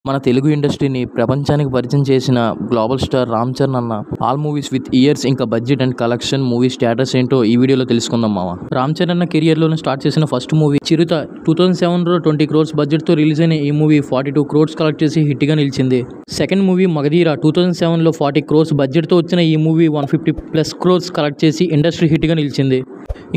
మన తెలుగు ఇండస్ట్రీని ప్రపంచానికి పరిచయం చేసిన గ్లోబల్ స్టార్ రామ్ చరణ్ అన్న ఆల్ మూవీస్ విత్ ఇయర్స్ ఇంకా budget and collection movie status ఏంటో ఈ వీడియోలో తెలుసుకుందాం మామ. రామ్ చరణ్ అన్న కెరియర్లోనే స్టార్ట్ చేసిన ఫస్ట్ మూవీ చిరుత 2007లో 20 crores బడ్జెట్తో రిలీజ్ అయిన ఈ మూవీ 42 crores కలెక్ట్ చేసి హిట్గా నిలిచింది. సెకండ్ మూవీ మగధీర 2007లో 40 crores బడ్జెట్తో వచ్చిన ఈ మూవీ 150+ crores కలెక్ట్ చేసి ఇండస్ట్రీ హిట్గా నిలిచింది.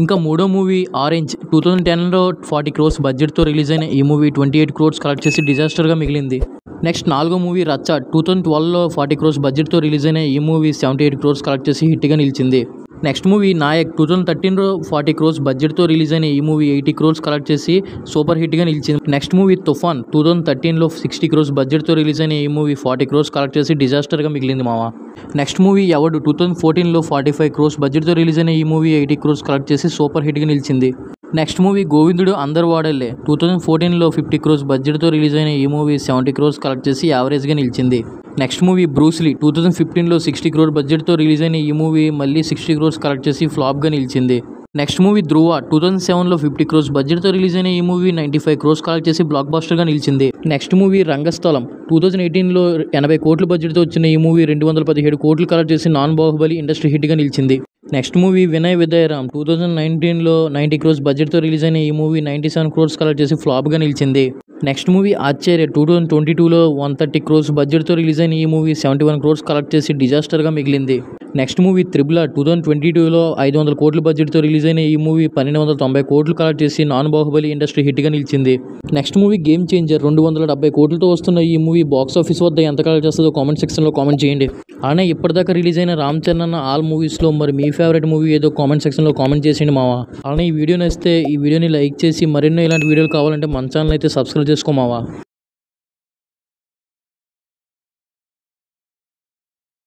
ఇంకా మూడో మూవీ ఆరెంజ్ 2010లో 40 crores బడ్జెట్తో రిలీజ్ అయిన ఈ మూవీ 28 crores కలెక్ట్ చేసి డిజాస్టర్గా మిగిలింది. నెక్స్ట్ నాలుగో మూవీ రచ్చ 2012లో 40 crores బడ్జెట్తో రిలీజ్ అయిన ఈ మూవీ 78 crores కలెక్ట్ చేసి హిట్గా నిలిచింది. నెక్స్ట్ మూవీ నాయక్ 2013లో 40 crores బడ్జెట్తో రిలీజ్ అయిన ఈ మూవీ 80 crores కలెక్ట్ చేసి సూపర్ హిట్గా నిలిచింది. నెక్స్ట్ మూవీ తుఫాన్ 2013లో 60 crores బడ్జెట్తో రిలీజ్ అయిన ఈ మూవీ 40 crores కలెక్ట్ చేసి డిజాస్టర్గా మిగిలింది మావా. నెక్స్ట్ మూవీ ఎవడు 2014లో 45 crores బడ్జెట్తో రిలీజ్ అయిన ఈ మూవీ 80 crores కలెక్ట్ చేసి సూపర్ హిట్గా నిలిచింది. నెక్స్ట్ మూవీ గోవిందుడు అందరు వాడల్లే 2014లో 50 crores బడ్జెట్తో రిలీజ్ అయిన ఈ మూవీ 70 crores కలెక్ట్ చేసి యావరేజ్గా నిలిచింది. నెక్స్ట్ మూవీ బ్రూస్లీ 2015లో 60 crores బడ్జెట్తో రిలీజ్ అయిన ఈ మూవీ మళ్ళీ 60 crores కలెక్ట్ చేసి ఫ్లాప్గా నిలిచింది. నెక్స్ట్ మూవీ ధృవ 2007లో 50 crores బడ్జెట్తో రిలీజ్ అయిన ఈ మూవీ 95 crores కలెక్ట్ చేసి బ్లాక్ బస్టర్గా నిలిచింది. నెక్స్ట్ మూవీ రంగస్థలం 2018లో 80 కోట్ల బడ్జెట్తో వచ్చిన ఈ మూవీ 217 కోట్లు కలెక్ట్ చేసి నాన్ బాహుబలి ఇండస్ట్రీ హిట్గా నిలిచింది. నెక్స్ట్ మూవీ వినయ్ విదయరామ్ 2019లో 90 crores బడ్జెట్తో రిలీజ్ అయిన ఈ మూవీ 97 crores కలెక్ట్ చేసి ఫ్లాప్గా నిలిచింది. నెక్స్ట్ మూవీ ఆచార్య 2022లో 130 crores బడ్జెట్తో రిలీజ్ అయిన ఈ మూవీ 71 crores కలెక్ట్ చేసి డిజాస్టర్గా మిగిలింది. నెక్స్ట్ మూవీ త్రిబుల్ ఆర్ 2022లో 500 కోట్ల బడ్జెట్తో రిలీజ్ అయిన ఈ మూవీ 1290 కోట్లు కలెక్ట్ చేసి నాన్ బాహుబలి ఇండస్ట్రీ హిట్గా నిలిచింది. నెక్స్ట్ మూవీ గేమ్ చేంజర్ 270 కోట్లతో వస్తున్న ఈ మూవీ బాక్స్ ఆఫీస్ వద్ద ఎంత కలెక్ట్ చేస్తుందో కామెంట్ సెక్షన్లో కామెంట్ చేయండి. అలానే ఇప్పటిదాకా రిలీజ్ అయిన రామ్ చరణ్ అన్న ఆల్ మూవీస్లో మరి మీ ఫేవరెట్ మూవీ ఏదో కామెంట్ సెక్షన్లో కామెంట్ చేసేయండి మావా. అలానే ఈ వీడియో నచ్చితే ఈ వీడియోని లైక్ చేసి మరెన్నో ఇలాంటి వీడియోలు కావాలంటే మన ఛానల్ అయితే సబ్స్క్రైబ్ చేసుకో మావా.